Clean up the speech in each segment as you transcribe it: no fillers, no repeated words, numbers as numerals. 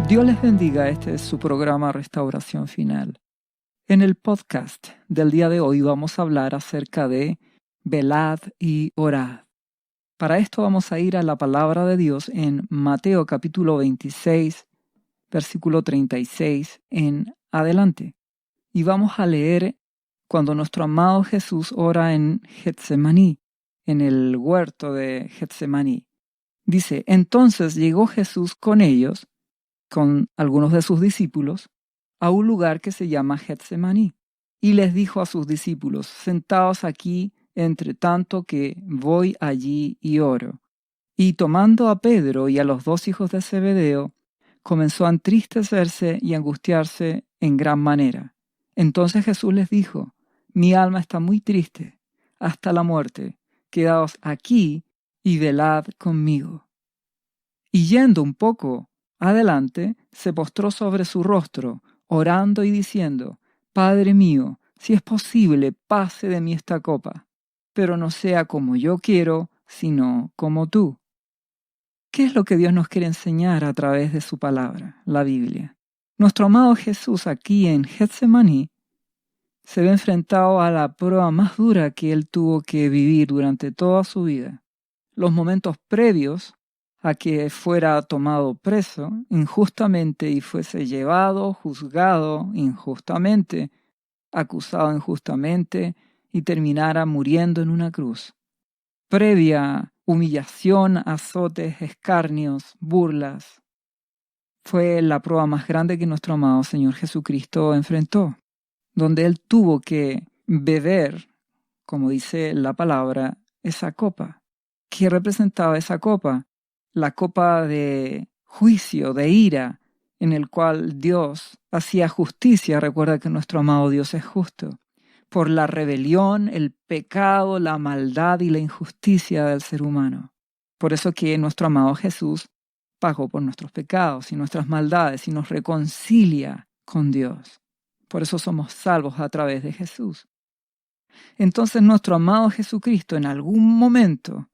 Dios les bendiga, este es su programa Restauración Final. En el podcast del día de hoy vamos a hablar acerca de velad y orad. Para esto vamos a ir a la palabra de Dios en Mateo capítulo 26, versículo 36 en adelante. Y vamos a leer cuando nuestro amado Jesús ora en Getsemaní, en el huerto de Getsemaní. Dice, entonces llegó Jesús con ellos, con algunos de sus discípulos, a un lugar que se llama Getsemaní, y les dijo a sus discípulos, sentaos aquí, entre tanto que voy allí y oro. Y tomando a Pedro y a los dos hijos de Zebedeo, comenzó a entristecerse y angustiarse en gran manera. Entonces Jesús les dijo, mi alma está muy triste, hasta la muerte, quedaos aquí y velad conmigo. Y yendo un poco adelante, se postró sobre su rostro, orando y diciendo, Padre mío, si es posible, pase de mí esta copa, pero no sea como yo quiero, sino como tú. ¿Qué es lo que Dios nos quiere enseñar a través de su palabra, la Biblia? Nuestro amado Jesús aquí en Getsemaní se ve enfrentado a la prueba más dura que él tuvo que vivir durante toda su vida. Los momentos previos a que fuera tomado preso injustamente y fuese llevado, juzgado injustamente, acusado injustamente y terminara muriendo en una cruz. Previa humillación, azotes, escarnios, burlas. Fue la prueba más grande que nuestro amado Señor Jesucristo enfrentó, donde Él tuvo que beber, como dice la palabra, esa copa. ¿Qué representaba esa copa? La copa de juicio, de ira, en el cual Dios hacía justicia. Recuerda que nuestro amado Dios es justo. Por la rebelión, el pecado, la maldad y la injusticia del ser humano. Por eso que nuestro amado Jesús pagó por nuestros pecados y nuestras maldades y nos reconcilia con Dios. Por eso somos salvos a través de Jesús. Entonces nuestro amado Jesucristo en algún momento,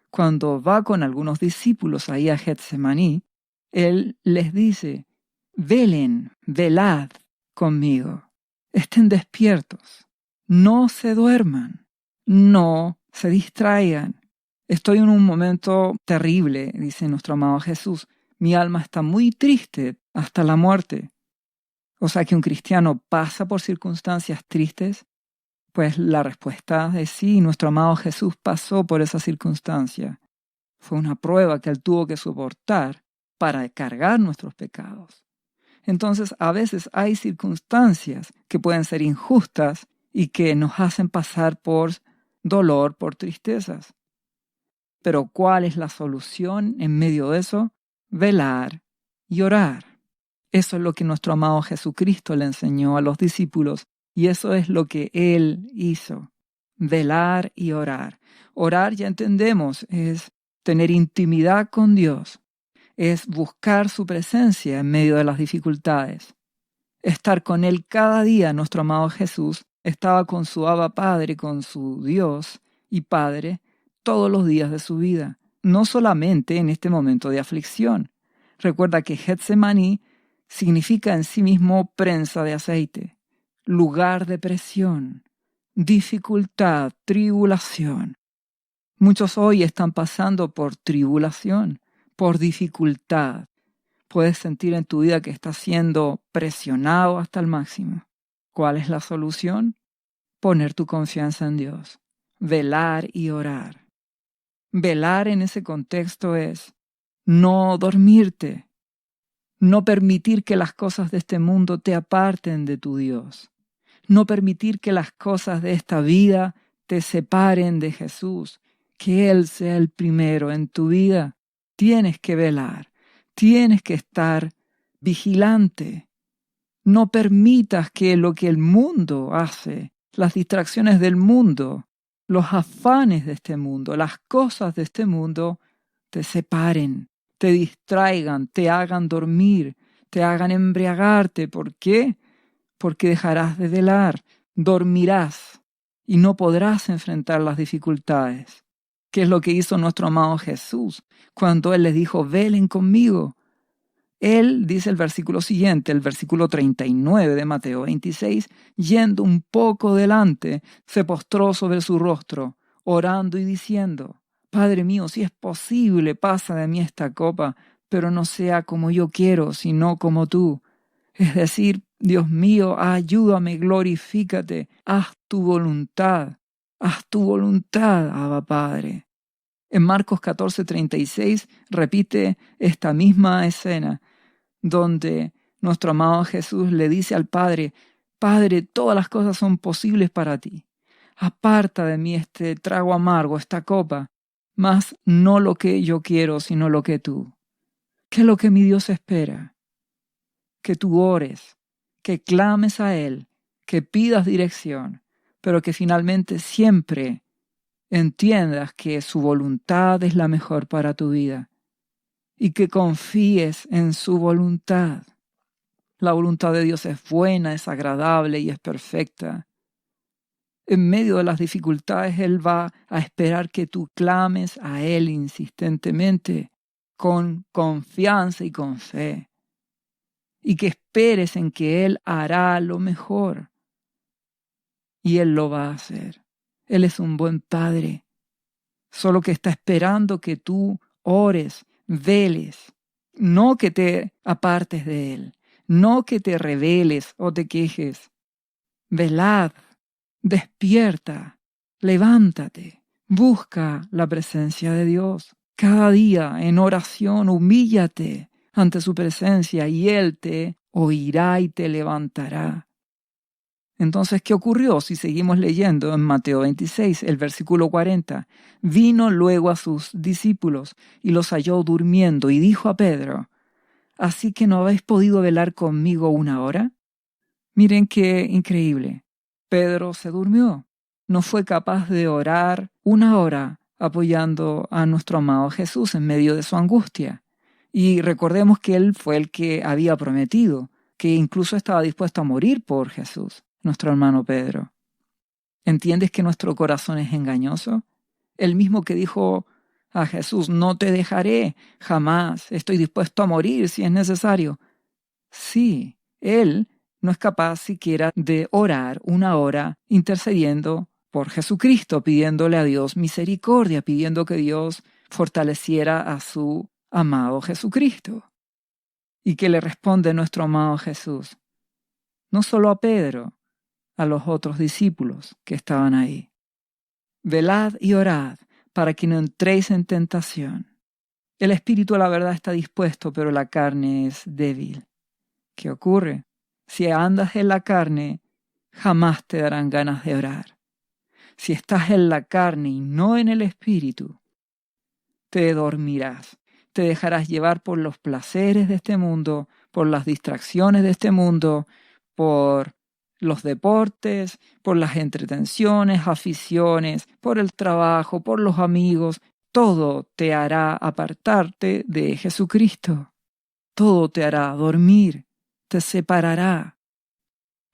cuando va con algunos discípulos ahí a Getsemaní, Él les dice, velen, velad conmigo, estén despiertos, no se duerman, no se distraigan. Estoy en un momento terrible, dice nuestro amado Jesús. Mi alma está muy triste hasta la muerte. O sea que un cristiano pasa por circunstancias tristes. Pues la respuesta es sí, nuestro amado Jesús pasó por esa circunstancia. Fue una prueba que Él tuvo que soportar para cargar nuestros pecados. Entonces, a veces hay circunstancias que pueden ser injustas y que nos hacen pasar por dolor, por tristezas. Pero ¿cuál es la solución en medio de eso? Velar y orar. Eso es lo que nuestro amado Jesucristo le enseñó a los discípulos. Y eso es lo que Él hizo, velar y orar. Orar, ya entendemos, es tener intimidad con Dios, es buscar su presencia en medio de las dificultades, estar con Él cada día. Nuestro amado Jesús estaba con su Abba Padre, con su Dios y Padre, todos los días de su vida, no solamente en este momento de aflicción. Recuerda que Getsemaní significa en sí mismo prensa de aceite. Lugar de presión, dificultad, tribulación. Muchos hoy están pasando por tribulación, por dificultad. Puedes sentir en tu vida que estás siendo presionado hasta el máximo. ¿Cuál es la solución? Poner tu confianza en Dios, velar y orar. Velar en ese contexto es no dormirte, no permitir que las cosas de este mundo te aparten de tu Dios. No permitir que las cosas de esta vida te separen de Jesús, que Él sea el primero en tu vida. Tienes que velar, tienes que estar vigilante. No permitas que lo que el mundo hace, las distracciones del mundo, los afanes de este mundo, las cosas de este mundo, te separen, te distraigan, te hagan dormir, te hagan embriagarte. ¿Por qué? Porque dejarás de velar, dormirás y no podrás enfrentar las dificultades. ¿Qué es lo que hizo nuestro amado Jesús cuando Él les dijo, velen conmigo? Él, dice el versículo siguiente, el versículo 39 de Mateo 26, yendo un poco delante, se postró sobre su rostro, orando y diciendo: Padre mío, si es posible, pasa de mí esta copa, pero no sea como yo quiero, sino como tú. Es decir, Dios mío, ayúdame, glorifícate, haz tu voluntad, Abba Padre. En Marcos 14:36 repite esta misma escena, donde nuestro amado Jesús le dice al Padre: Padre, todas las cosas son posibles para ti. Aparta de mí este trago amargo, esta copa, mas no lo que yo quiero, sino lo que tú. ¿Qué es lo que mi Dios espera? Que tú ores, que clames a Él, que pidas dirección, pero que finalmente siempre entiendas que su voluntad es la mejor para tu vida y que confíes en su voluntad. La voluntad de Dios es buena, es agradable y es perfecta. En medio de las dificultades, Él va a esperar que tú clames a Él insistentemente, con confianza y con fe, y que esperes en que Él hará lo mejor. Y Él lo va a hacer. Él es un buen Padre, solo que está esperando que tú ores, veles, no que te apartes de Él, no que te rebeles o te quejes. Velad, despierta, levántate, busca la presencia de Dios. Cada día en oración humíllate ante su presencia y Él te oirá y te levantará. Entonces, ¿qué ocurrió? Si seguimos leyendo en Mateo 26, el versículo 40. Vino luego a sus discípulos y los halló durmiendo y dijo a Pedro: ¿Así que no habéis podido velar conmigo una hora? Miren qué increíble. Pedro se durmió. No fue capaz de orar una hora apoyando a nuestro amado Jesús en medio de su angustia. Y recordemos que él fue el que había prometido, que incluso estaba dispuesto a morir por Jesús, nuestro hermano Pedro. ¿Entiendes que nuestro corazón es engañoso? El mismo que dijo a Jesús: no te dejaré jamás, estoy dispuesto a morir si es necesario. Sí, él no es capaz siquiera de orar una hora intercediendo por Jesucristo, pidiéndole a Dios misericordia, pidiendo que Dios fortaleciera a su amado Jesucristo. ¿Y qué le responde nuestro amado Jesús? No solo a Pedro, a los otros discípulos que estaban ahí. Velad y orad para que no entréis en tentación. El espíritu a la verdad está dispuesto, pero la carne es débil. ¿Qué ocurre? Si andas en la carne, jamás te darán ganas de orar. Si estás en la carne y no en el espíritu, te dormirás. Te dejarás llevar por los placeres de este mundo, por las distracciones de este mundo, por los deportes, por las entretenciones, aficiones, por el trabajo, por los amigos. Todo te hará apartarte de Jesucristo. Todo te hará dormir. Te separará.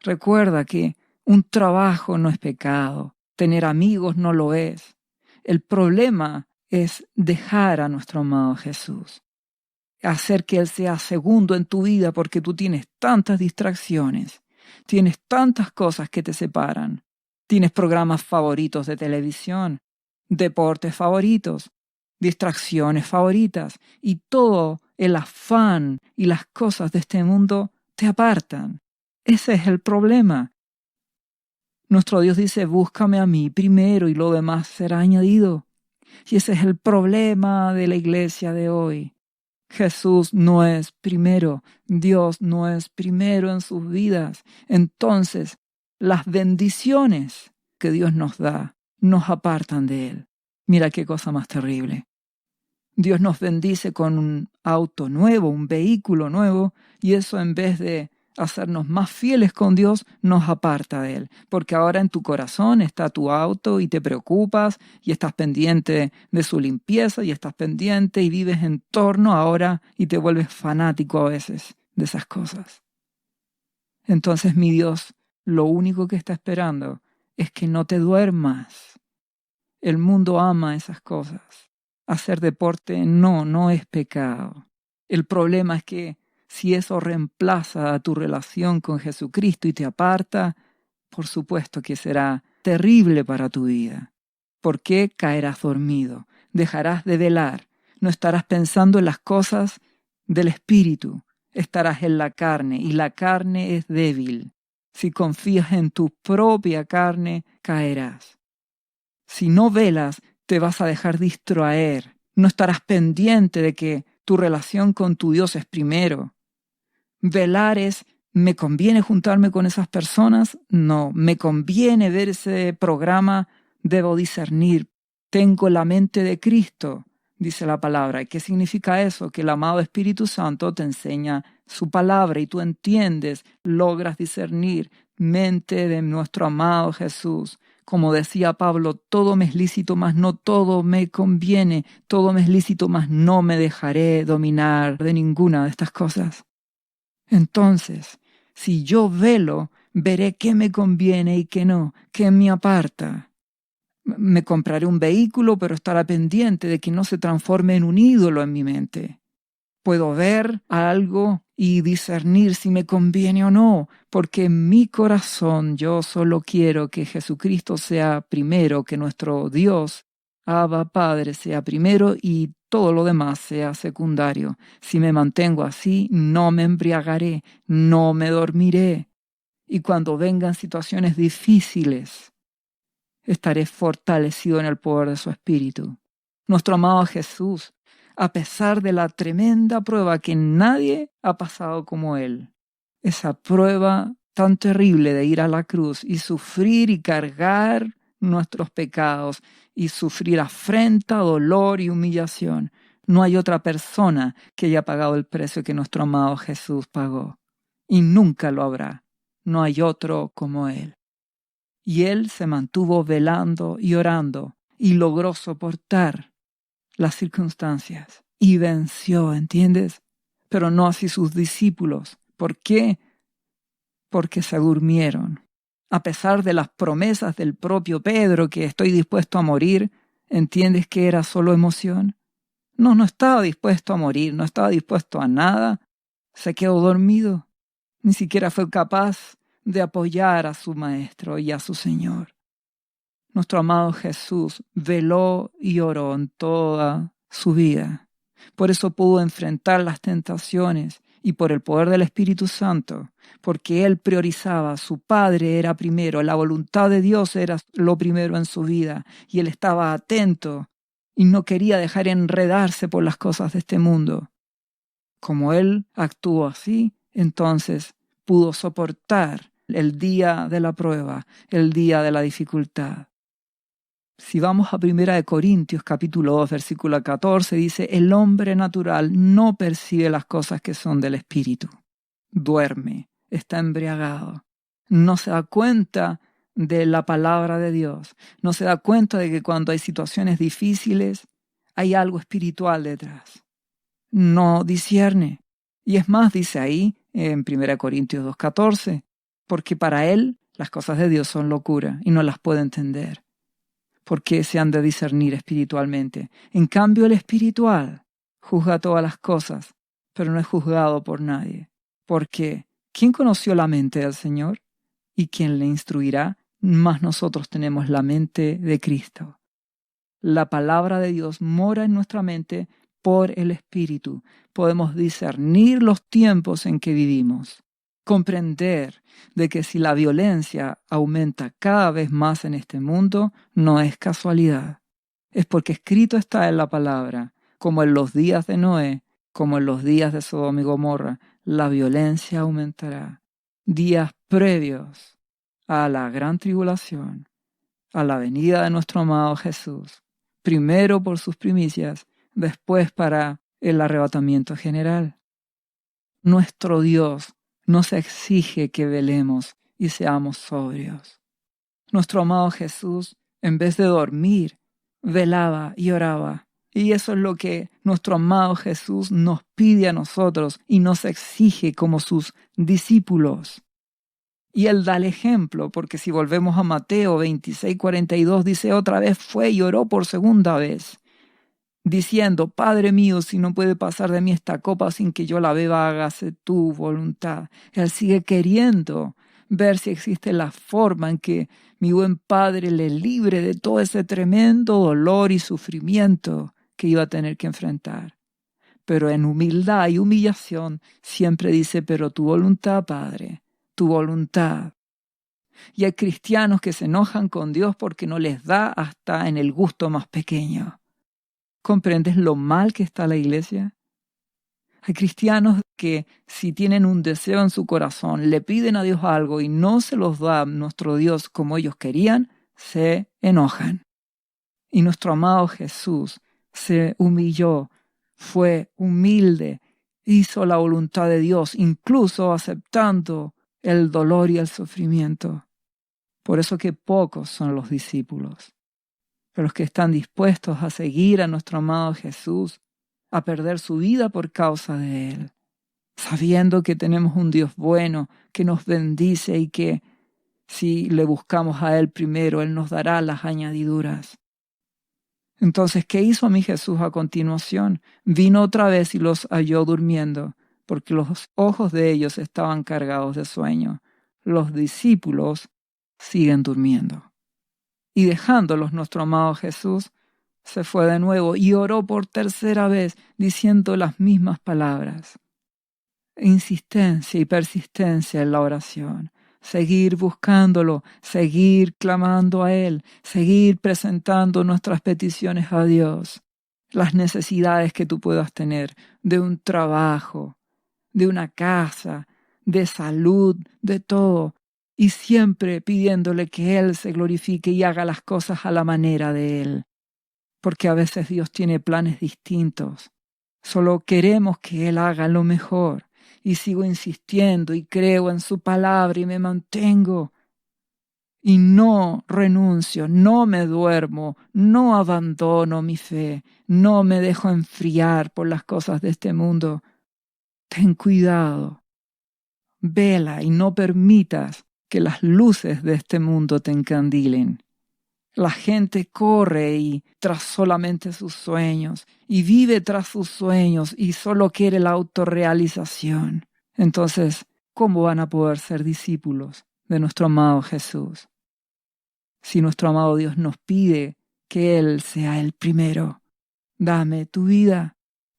Recuerda que un trabajo no es pecado, tener amigos no lo es. El problema es dejar a nuestro amado Jesús, hacer que Él sea segundo en tu vida porque tú tienes tantas distracciones, tienes tantas cosas que te separan, tienes programas favoritos de televisión, deportes favoritos, distracciones favoritas y todo el afán y las cosas de este mundo te apartan. Ese es el problema. Nuestro Dios dice: búscame a mí primero y lo demás será añadido. Y ese es el problema de la iglesia de hoy. Jesús no es primero, Dios no es primero en sus vidas. Entonces, las bendiciones que Dios nos da nos apartan de Él. Mira qué cosa más terrible. Dios nos bendice con un auto nuevo, un vehículo nuevo, y eso, en vez de hacernos más fieles con Dios, nos aparta de Él. Porque ahora en tu corazón está tu auto y te preocupas y estás pendiente de su limpieza y estás pendiente y vives en torno ahora y te vuelves fanático a veces de esas cosas. Entonces, mi Dios, lo único que está esperando es que no te duermas. El mundo ama esas cosas. Hacer deporte no es pecado. El problema es que si eso reemplaza a tu relación con Jesucristo y te aparta, por supuesto que será terrible para tu vida. ¿Por qué? Caerás dormido, dejarás de velar, no estarás pensando en las cosas del Espíritu, estarás en la carne y la carne es débil. Si confías en tu propia carne, caerás. Si no velas, te vas a dejar distraer, no estarás pendiente de que tu relación con tu Dios es primero. Velar es, ¿me conviene juntarme con esas personas? No. ¿Me conviene ver ese programa? Debo discernir. Tengo la mente de Cristo, dice la palabra. ¿Y qué significa eso? Que el amado Espíritu Santo te enseña su palabra y tú entiendes, logras discernir mente de nuestro amado Jesús. Como decía Pablo, todo me es lícito, mas no todo me conviene. Todo me es lícito, mas no me dejaré dominar de ninguna de estas cosas. Entonces, si yo velo, veré qué me conviene y qué no, qué me aparta. Me compraré un vehículo, pero estará pendiente de que no se transforme en un ídolo en mi mente. Puedo ver algo y discernir si me conviene o no, porque en mi corazón yo solo quiero que Jesucristo sea primero, que nuestro Dios, Abba Padre, sea primero y todo lo demás sea secundario. Si me mantengo así, no me embriagaré, no me dormiré. Y cuando vengan situaciones difíciles, estaré fortalecido en el poder de su Espíritu. Nuestro amado Jesús, a pesar de la tremenda prueba que nadie ha pasado como Él, esa prueba tan terrible de ir a la cruz y sufrir y cargar nuestros pecados y sufrir afrenta, dolor y humillación. No hay otra persona que haya pagado el precio que nuestro amado Jesús pagó. Y nunca lo habrá. No hay otro como Él. Y Él se mantuvo velando y orando y logró soportar las circunstancias y venció, ¿entiendes? Pero no así sus discípulos. ¿Por qué? Porque se durmieron. A pesar de las promesas del propio Pedro que estoy dispuesto a morir, ¿entiendes que era solo emoción? No estaba dispuesto a morir, no estaba dispuesto a nada. Se quedó dormido. Ni siquiera fue capaz de apoyar a su Maestro y a su Señor. Nuestro amado Jesús veló y oró en toda su vida. Por eso pudo enfrentar las tentaciones y por el poder del Espíritu Santo, porque Él priorizaba, su Padre era primero, la voluntad de Dios era lo primero en su vida y Él estaba atento y no quería dejar enredarse por las cosas de este mundo. Como Él actuó así, entonces pudo soportar el día de la prueba, el día de la dificultad. Si vamos a 1 Corintios capítulo 2, versículo 14, dice, el hombre natural no percibe las cosas que son del Espíritu. Duerme, está embriagado, no se da cuenta de la palabra de Dios, no se da cuenta de que cuando hay situaciones difíciles hay algo espiritual detrás. No discierne. Y es más, dice ahí en 1 Corintios 2:14, porque para él las cosas de Dios son locura y no las puede entender, porque se han de discernir espiritualmente. En cambio, el espiritual juzga todas las cosas, pero no es juzgado por nadie. Porque, ¿quién conoció la mente del Señor? ¿Y quién le instruirá? Mas nosotros tenemos la mente de Cristo. La palabra de Dios mora en nuestra mente por el Espíritu. Podemos discernir los tiempos en que vivimos. Comprender de que si la violencia aumenta cada vez más en este mundo, no es casualidad. Es porque escrito está en la palabra, como en los días de Noé, como en los días de Sodoma y Gomorra, la violencia aumentará. Días previos a la gran tribulación, a la venida de nuestro amado Jesús. Primero por sus primicias, después para el arrebatamiento general. Nuestro Dios nos exige que velemos y seamos sobrios. Nuestro amado Jesús, en vez de dormir, velaba y oraba. Y eso es lo que nuestro amado Jesús nos pide a nosotros y nos exige como sus discípulos. Y Él da el ejemplo, porque si volvemos a Mateo 26:42, dice otra vez fue y oró por segunda vez. diciendo: Padre mío, si no puede pasar de mí esta copa sin que yo la beba, hágase tu voluntad. Él sigue queriendo ver si existe la forma en que mi buen Padre le libre de todo ese tremendo dolor y sufrimiento que iba a tener que enfrentar. Pero en humildad y humillación siempre dice: pero tu voluntad, Padre, tu voluntad. Y hay cristianos que se enojan con Dios porque no les da hasta en el gusto más pequeño. ¿Comprendes lo mal que está la iglesia? Hay cristianos que, si tienen un deseo en su corazón, le piden a Dios algo y no se los da nuestro Dios como ellos querían, se enojan. Y nuestro amado Jesús se humilló, fue humilde, hizo la voluntad de Dios, incluso aceptando el dolor y el sufrimiento. Por eso que pocos son los discípulos. Pero los que están dispuestos a seguir a nuestro amado Jesús, a perder su vida por causa de Él, sabiendo que tenemos un Dios bueno que nos bendice y que si le buscamos a Él primero, Él nos dará las añadiduras. Entonces, ¿qué hizo mi Jesús a continuación? Vino otra vez y los halló durmiendo, porque los ojos de ellos estaban cargados de sueño. Los discípulos siguen durmiendo. Y dejándolos nuestro amado Jesús, se fue de nuevo y oró por tercera vez, diciendo las mismas palabras. Insistencia y persistencia en la oración. Seguir buscándolo, seguir clamando a Él, seguir presentando nuestras peticiones a Dios. Las necesidades que tú puedas tener de un trabajo, de una casa, de salud, de todo. Y siempre pidiéndole que Él se glorifique y haga las cosas a la manera de Él. Porque a veces Dios tiene planes distintos. Solo queremos que Él haga lo mejor. Y sigo insistiendo y creo en su palabra y me mantengo. Y no renuncio, no me duermo, no abandono mi fe, no me dejo enfriar por las cosas de este mundo. Ten cuidado. Vela y no permitas que las luces de este mundo te encandilen. La gente corre y tras solamente sus sueños y vive tras sus sueños y solo quiere la autorrealización. Entonces, ¿cómo van a poder ser discípulos de nuestro amado Jesús? Si nuestro amado Dios nos pide que Él sea el primero. Dame tu vida,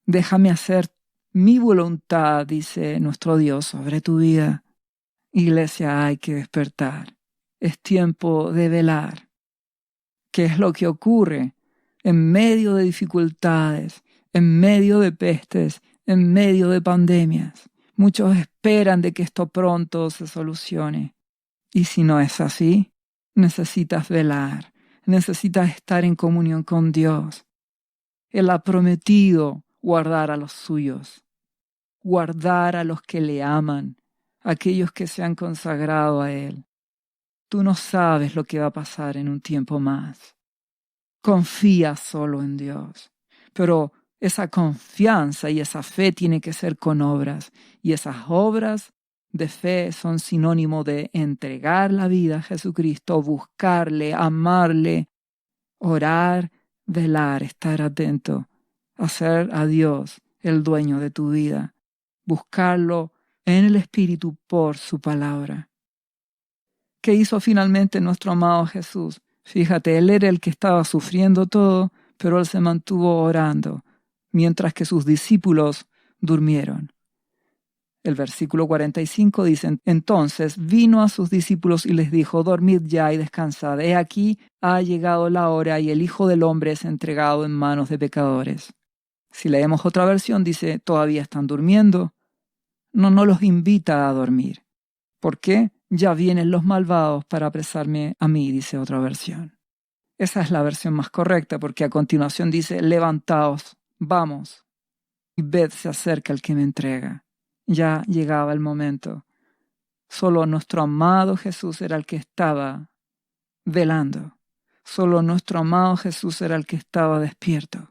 déjame hacer mi voluntad, dice nuestro Dios, sobre tu vida. Iglesia, hay que despertar. Es tiempo de velar. ¿Qué es lo que ocurre en medio de dificultades, en medio de pestes, en medio de pandemias? Muchos esperan de que esto pronto se solucione. Y si no es así, necesitas velar, necesitas estar en comunión con Dios. Él ha prometido guardar a los suyos, guardar a los que le aman, aquellos que se han consagrado a Él. Tú no sabes lo que va a pasar en un tiempo más. Confía solo en Dios. Pero esa confianza y esa fe tiene que ser con obras. Y esas obras de fe son sinónimo de entregar la vida a Jesucristo, buscarle, amarle, orar, velar, estar atento, hacer a Dios el dueño de tu vida, buscarlo en el Espíritu por su palabra. ¿Qué hizo finalmente nuestro amado Jesús? Fíjate, Él era el que estaba sufriendo todo, pero Él se mantuvo orando, mientras que sus discípulos durmieron. El versículo 45 dice: entonces vino a sus discípulos y les dijo: dormid ya y descansad. He aquí ha llegado la hora y el Hijo del Hombre es entregado en manos de pecadores. Si leemos otra versión, dice: todavía están durmiendo. No los invita a dormir. ¿Por qué? Ya vienen los malvados para apresarme a mí, dice otra versión. Esa es la versión más correcta, porque a continuación dice: levantaos, vamos, y ved se acerca el que me entrega. Ya llegaba el momento. Solo nuestro amado Jesús era el que estaba velando. Solo nuestro amado Jesús era el que estaba despierto.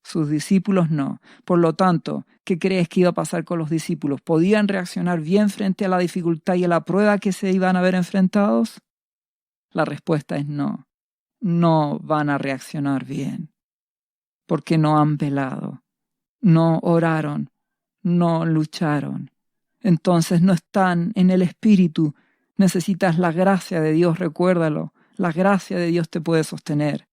Sus discípulos no. Por lo tanto, ¿qué crees que iba a pasar con los discípulos? ¿Podían reaccionar bien frente a la dificultad y a la prueba que se iban a ver enfrentados? La respuesta es no. No van a reaccionar bien. porque no han velado, no oraron, no lucharon. Entonces no están en el Espíritu. Necesitas la gracia de Dios, recuérdalo. La gracia de Dios te puede sostener,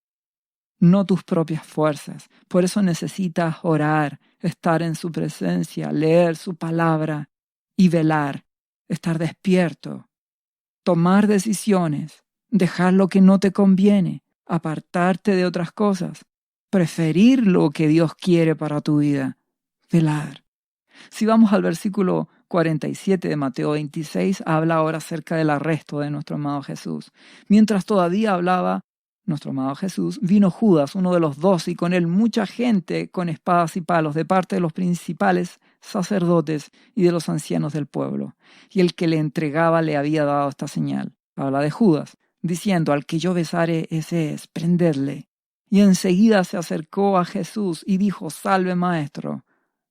no tus propias fuerzas. Por eso necesitas orar, estar en su presencia, leer su palabra y velar, estar despierto, tomar decisiones, dejar lo que no te conviene, apartarte de otras cosas, preferir lo que Dios quiere para tu vida, velar. Si vamos al versículo 47 de Mateo 26, habla ahora acerca del arresto de nuestro amado Jesús. Mientras todavía hablaba nuestro amado Jesús, vino Judas, uno de los 12, y con él mucha gente con espadas y palos de parte de los principales sacerdotes y de los ancianos del pueblo. Y el que le entregaba le había dado esta señal. Habla de Judas, diciendo: al que yo besare, ese es, prendedle. Y enseguida se acercó a Jesús y dijo: salve, maestro.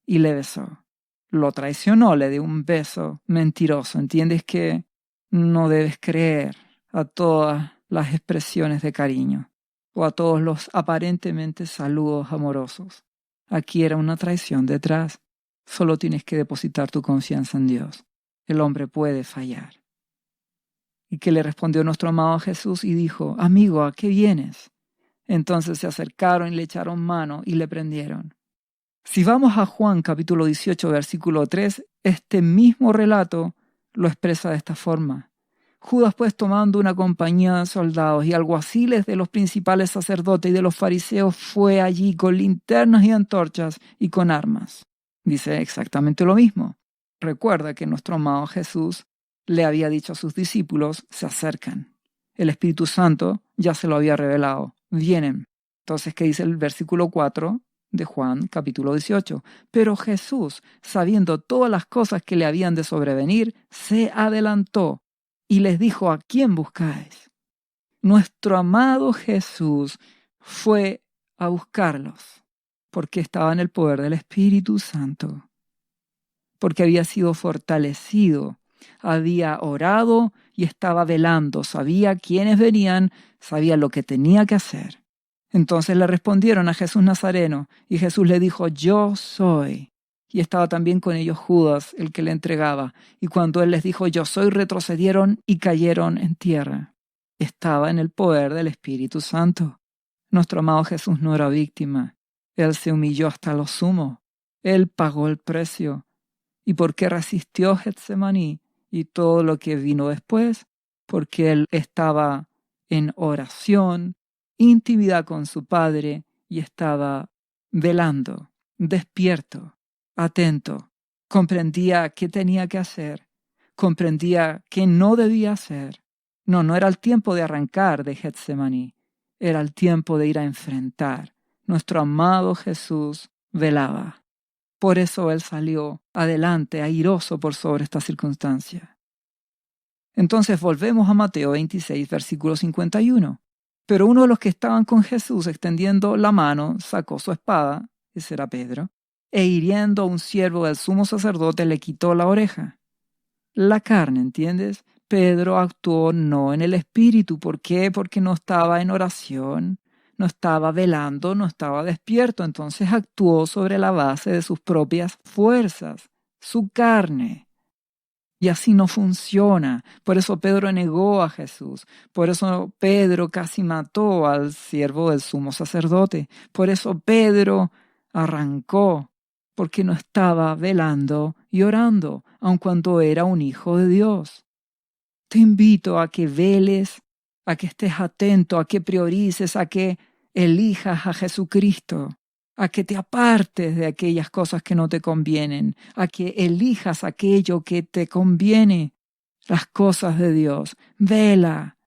Y le besó. Lo traicionó, le dio un beso mentiroso. ¿Entiendes que no debes creer a todas las expresiones de cariño o a todos los aparentemente saludos amorosos? Aquí era una traición detrás. Solo tienes que depositar tu confianza en Dios. El hombre puede fallar. ¿Y qué le respondió nuestro amado Jesús? Y dijo: amigo, ¿a qué vienes? Entonces se acercaron y le echaron mano y le prendieron. Si vamos a Juan capítulo 18, versículo 3, este mismo relato lo expresa de esta forma. Judas, pues, tomando una compañía de soldados y alguaciles de los principales sacerdotes y de los fariseos, fue allí con linternas y antorchas y con armas. Dice exactamente lo mismo. Recuerda que nuestro amado Jesús le había dicho a sus discípulos: se acercan. El Espíritu Santo ya se lo había revelado. Vienen. Entonces, ¿qué dice el versículo 4? De Juan capítulo 18. Pero Jesús, sabiendo todas las cosas que le habían de sobrevenir, se adelantó y les dijo: ¿a quién buscáis? Nuestro amado Jesús fue a buscarlos porque estaba en el poder del Espíritu Santo, porque había sido fortalecido, había orado y estaba velando, sabía quiénes venían, sabía lo que tenía que hacer. Entonces le respondieron a Jesús Nazareno, y Jesús le dijo: yo soy. Y estaba también con ellos Judas, el que le entregaba. Y cuando él les dijo: yo soy, retrocedieron y cayeron en tierra. Estaba en el poder del Espíritu Santo. Nuestro amado Jesús no era víctima. Él se humilló hasta lo sumo. Él pagó el precio. ¿Y por qué resistió Getsemaní y todo lo que vino después? Porque él estaba en oración, intimidad con su Padre, y estaba velando, despierto, atento. Comprendía qué tenía que hacer, comprendía qué no debía hacer. No era el tiempo de arrancar de Getsemaní, era el tiempo de ir a enfrentar. Nuestro amado Jesús velaba. Por eso él salió adelante, airoso por sobre esta circunstancia. Entonces volvemos a Mateo 26, versículo 51. Pero uno de los que estaban con Jesús, extendiendo la mano, sacó su espada, ese era Pedro, e hiriendo a un siervo del sumo sacerdote le quitó la oreja. La carne, ¿entiendes? Pedro actuó no en el espíritu. ¿Por qué? Porque no estaba en oración, no estaba velando, no estaba despierto. Entonces actuó sobre la base de sus propias fuerzas, su carne. Y así no funciona. Por eso Pedro negó a Jesús. Por eso Pedro casi mató al siervo del sumo sacerdote. Por eso Pedro arrancó, porque no estaba velando y orando, aun cuando era un hijo de Dios. Te invito a que veles, a que estés atento, a que priorices, a que elijas a Jesucristo, a que te apartes de aquellas cosas que no te convienen, a que elijas aquello que te conviene, las cosas de Dios. Vela,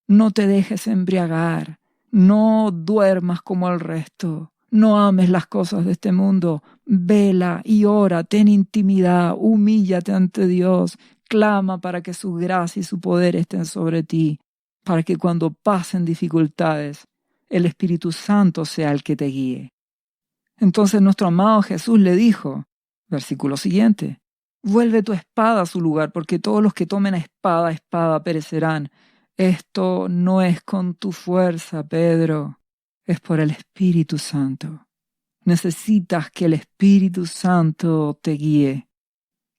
no te dejes embriagar, no duermas como el resto, no ames las cosas de este mundo. Vela y ora, ten intimidad, humíllate ante Dios, clama para que su gracia y su poder estén sobre ti, para que cuando pasen dificultades, el Espíritu Santo sea el que te guíe. Entonces nuestro amado Jesús le dijo, versículo siguiente: vuelve tu espada a su lugar, porque todos los que tomen espada perecerán. Esto no es con tu fuerza, Pedro, es por el Espíritu Santo. Necesitas que el Espíritu Santo te guíe.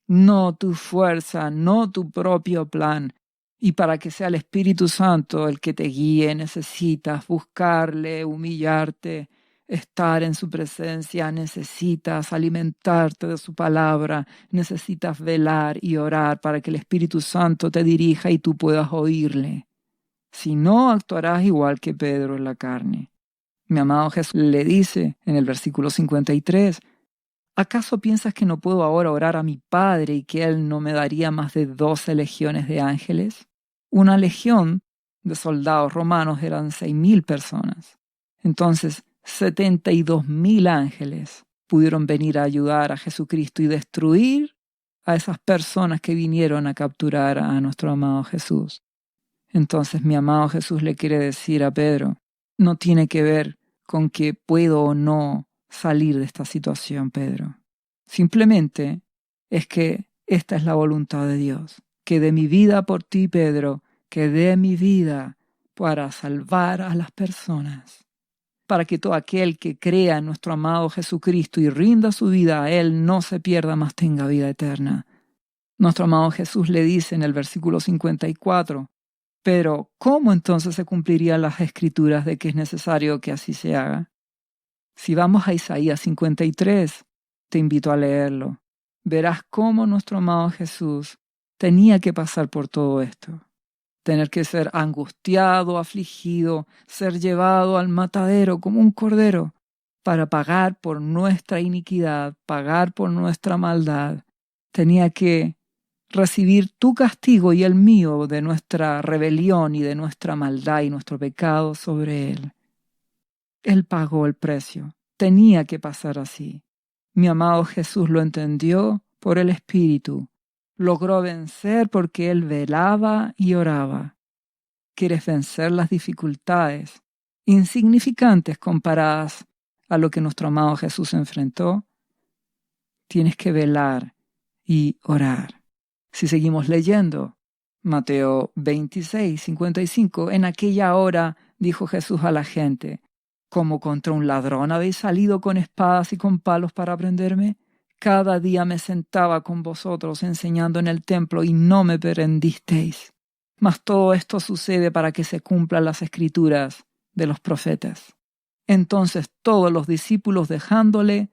No tu fuerza, no tu propio plan. Y para que sea el Espíritu Santo el que te guíe, necesitas buscarle, humillarte, estar en su presencia, necesitas alimentarte de su palabra, necesitas velar y orar para que el Espíritu Santo te dirija y tú puedas oírle. Si no, actuarás igual que Pedro en la carne. Mi amado Jesús le dice en el versículo 53, ¿acaso piensas que no puedo ahora orar a mi Padre y que Él no me daría más de 12 legiones de ángeles? Una legión de soldados romanos eran 6.000 personas. Entonces, 72.000 ángeles pudieron venir a ayudar a Jesucristo y destruir a esas personas que vinieron a capturar a nuestro amado Jesús. Entonces, mi amado Jesús le quiere decir a Pedro, no tiene que ver con que puedo o no salir de esta situación, Pedro. Simplemente es que esta es la voluntad de Dios, que dé mi vida por ti, Pedro, que dé mi vida para salvar a las personas, para que todo aquel que crea en nuestro amado Jesucristo y rinda su vida a Él no se pierda, mas tenga vida eterna. Nuestro amado Jesús le dice en el versículo 54, pero ¿cómo entonces se cumplirían las escrituras de que es necesario que así se haga? Si vamos a Isaías 53, te invito a leerlo. Verás cómo nuestro amado Jesús tenía que pasar por todo esto. Tener que ser angustiado, afligido, ser llevado al matadero como un cordero para pagar por nuestra iniquidad, pagar por nuestra maldad. Tenía que recibir tu castigo y el mío de nuestra rebelión y de nuestra maldad y nuestro pecado sobre Él. Él pagó el precio. Tenía que pasar así. Mi amado Jesús lo entendió por el Espíritu. Logró vencer porque Él velaba y oraba. ¿Quieres vencer las dificultades insignificantes comparadas a lo que nuestro amado Jesús enfrentó? Tienes que velar y orar. Si seguimos leyendo, Mateo 26, 55, en aquella hora dijo Jesús a la gente, ¿como contra un ladrón habéis salido con espadas y con palos para prenderme? Cada día me sentaba con vosotros enseñando en el templo y no me prendisteis. Mas todo esto sucede para que se cumplan las escrituras de los profetas. Entonces todos los discípulos dejándole,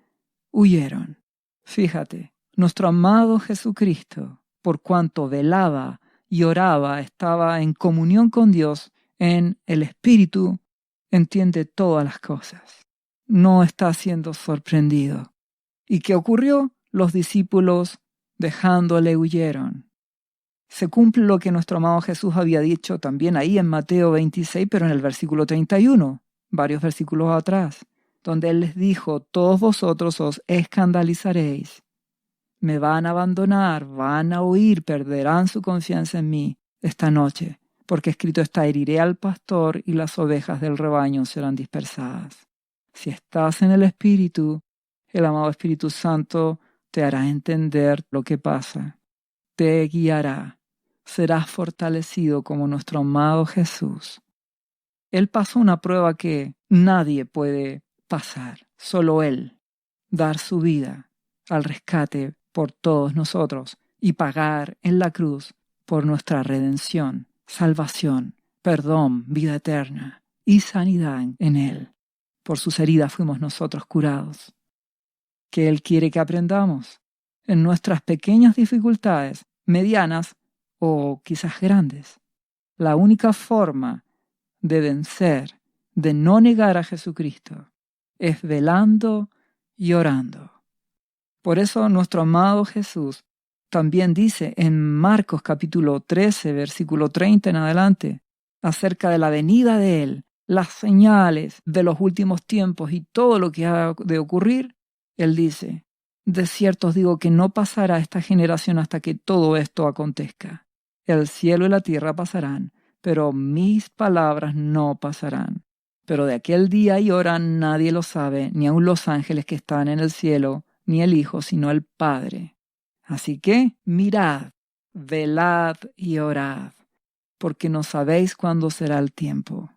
huyeron. Fíjate, nuestro amado Jesucristo, por cuanto velaba y oraba, estaba en comunión con Dios en el Espíritu, entiende todas las cosas. No está siendo sorprendido. ¿Y qué ocurrió? Los discípulos, dejándole, huyeron. Se cumple lo que nuestro amado Jesús había dicho también ahí en Mateo 26, pero en el versículo 31, varios versículos atrás, donde Él les dijo, todos vosotros os escandalizaréis. Me van a abandonar, van a huir, perderán su confianza en mí esta noche, porque escrito está, heriré al pastor y las ovejas del rebaño serán dispersadas. Si estás en el Espíritu, el amado Espíritu Santo te hará entender lo que pasa, te guiará, serás fortalecido como nuestro amado Jesús. Él pasó una prueba que nadie puede pasar, solo Él, dar su vida al rescate por todos nosotros y pagar en la cruz por nuestra redención, salvación, perdón, vida eterna y sanidad en Él. Por sus heridas fuimos nosotros curados. ¿Qué Él quiere que aprendamos? En nuestras pequeñas dificultades, medianas o quizás grandes. La única forma de vencer, de no negar a Jesucristo, es velando y orando. Por eso nuestro amado Jesús también dice en Marcos capítulo 13, versículo 30 en adelante, acerca de la venida de Él, las señales de los últimos tiempos y todo lo que ha de ocurrir, Él dice, de cierto os digo que no pasará esta generación hasta que todo esto acontezca. El cielo y la tierra pasarán, pero mis palabras no pasarán. Pero de aquel día y hora nadie lo sabe, ni aun los ángeles que están en el cielo, ni el Hijo, sino el Padre. Así que mirad, velad y orad, porque no sabéis cuándo será el tiempo.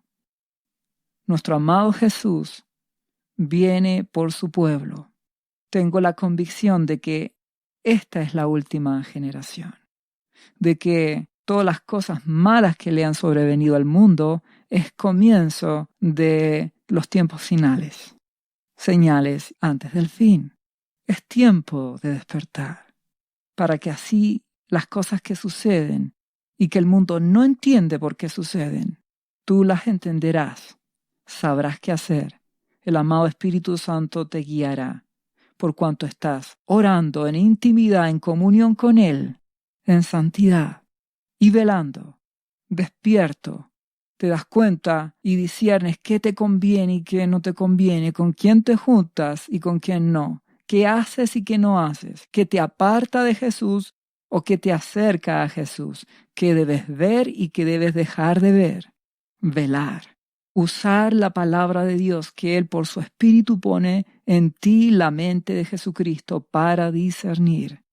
Nuestro amado Jesús viene por su pueblo. Tengo la convicción de que esta es la última generación, de que todas las cosas malas que le han sobrevenido al mundo es comienzo de los tiempos finales, señales antes del fin. Es tiempo de despertar, para que así las cosas que suceden y que el mundo no entiende por qué suceden, tú las entenderás, sabrás qué hacer. El amado Espíritu Santo te guiará, por cuanto estás orando en intimidad, en comunión con Él, en santidad y velando, despierto. Te das cuenta y disciernes qué te conviene y qué no te conviene, con quién te juntas y con quién no, qué haces y qué no haces, qué te aparta de Jesús o qué te acerca a Jesús, qué debes ver y qué debes dejar de ver. Velar, usar la palabra de Dios que Él por su Espíritu pone en ti la mente de Jesucristo para discernir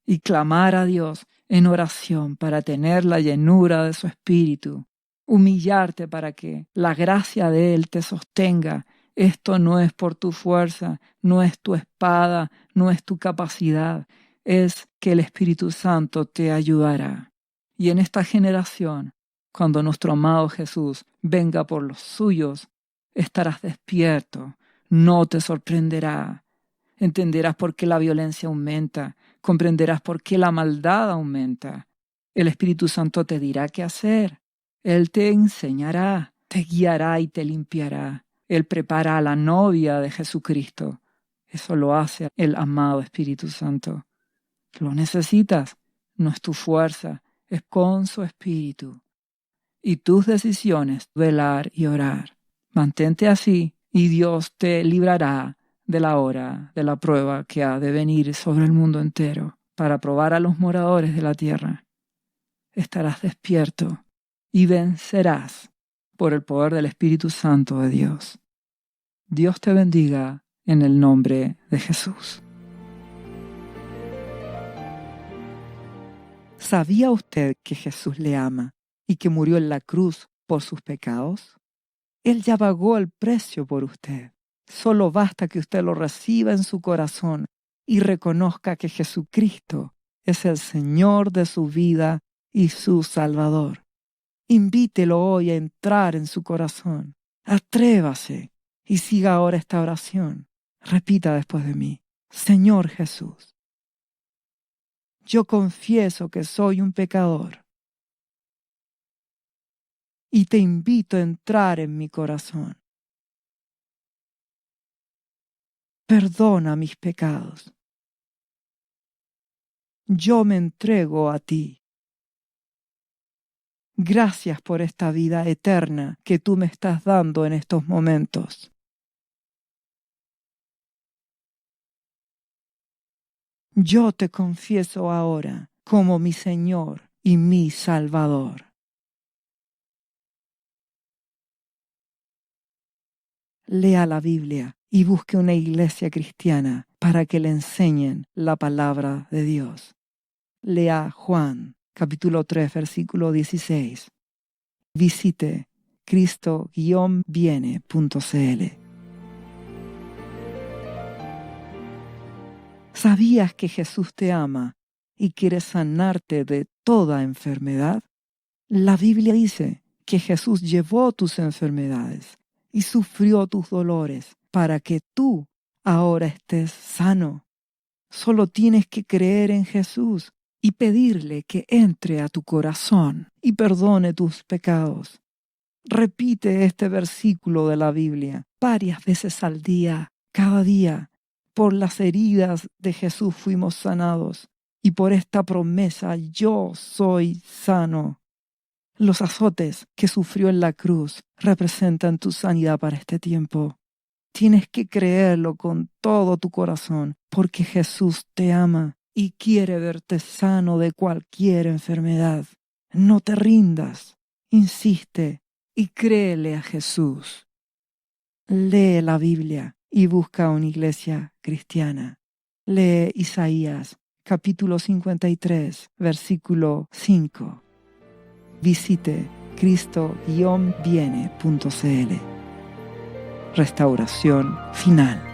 y clamar a Dios en oración para tener la llenura de su Espíritu. Humillarte para que la gracia de Él te sostenga. Esto no es por tu fuerza, no es tu espada, no es tu capacidad. Es que el Espíritu Santo te ayudará. Y en esta generación, cuando nuestro amado Jesús venga por los suyos, estarás despierto, no te sorprenderá. Entenderás por qué la violencia aumenta, comprenderás por qué la maldad aumenta. El Espíritu Santo te dirá qué hacer. Él te enseñará, te guiará y te limpiará. Él prepara a la novia de Jesucristo. Eso lo hace el amado Espíritu Santo. Lo necesitas, no es tu fuerza, es con su Espíritu. Y tus decisiones, velar y orar. Mantente así y Dios te librará de la hora, de la prueba que ha de venir sobre el mundo entero para probar a los moradores de la tierra. Estarás despierto y vencerás por el poder del Espíritu Santo de Dios. Dios te bendiga en el nombre de Jesús. ¿Sabía usted que Jesús le ama y que murió en la cruz por sus pecados? Él ya pagó el precio por usted. Solo basta que usted lo reciba en su corazón y reconozca que Jesucristo es el Señor de su vida y su Salvador. Invítelo hoy a entrar en su corazón. Atrévase y siga ahora esta oración. Repita después de mí: Señor Jesús, yo confieso que soy un pecador y te invito a entrar en mi corazón. Perdona mis pecados. Yo me entrego a ti. Gracias por esta vida eterna que tú me estás dando en estos momentos. Yo te confieso ahora como mi Señor y mi Salvador. Lea la Biblia y busque una iglesia cristiana para que le enseñen la palabra de Dios. Lea Juan, capítulo 3, versículo 16. Visite cristo-viene.cl. ¿Sabías que Jesús te ama y quiere sanarte de toda enfermedad? La Biblia dice que Jesús llevó tus enfermedades y sufrió tus dolores para que tú ahora estés sano. Solo tienes que creer en Jesús y pedirle que entre a tu corazón y perdone tus pecados. Repite este versículo de la Biblia varias veces al día, cada día. Por las heridas de Jesús fuimos sanados y por esta promesa yo soy sano. Los azotes que sufrió en la cruz representan tu sanidad para este tiempo. Tienes que creerlo con todo tu corazón porque Jesús te ama y quiere verte sano de cualquier enfermedad. No te rindas, insiste y créele a Jesús. Lee la Biblia y busca una iglesia cristiana. Lee Isaías, capítulo 53, versículo 5. Visite cristo-viene.cl. restauración final.